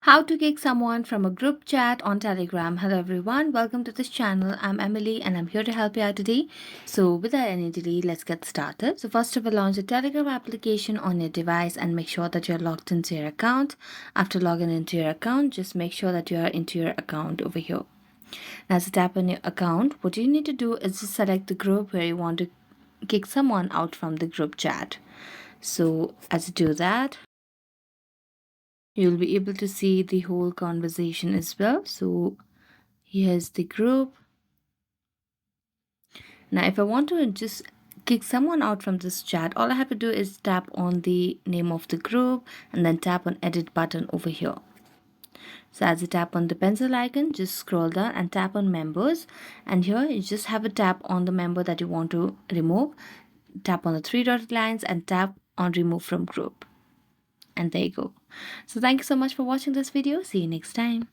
How to kick someone from a group chat on Telegram. Hello everyone, welcome to this channel. I'm Emily and I'm here to help you out today. So without any delay, let's get started. So first of all, launch the Telegram application on your device and make sure that you're logged into your account. After logging into your account, just make sure that you are into your account over here. Now to tap on your account, what you need to do is just select the group where you want to kick someone out from the group chat. So as you do that, you'll be able to see the whole conversation as well. So here's the group. Now if I want to just kick someone out from this chat, all I have to do is tap on the name of the group and then tap on edit button over here. So as you tap on the pencil icon, just scroll down and tap on members, and here you just have a tap on the member that you want to remove. Tap on the three dotted lines and tap on remove from group, and there you go. So thank you so much for watching this video. See you next time.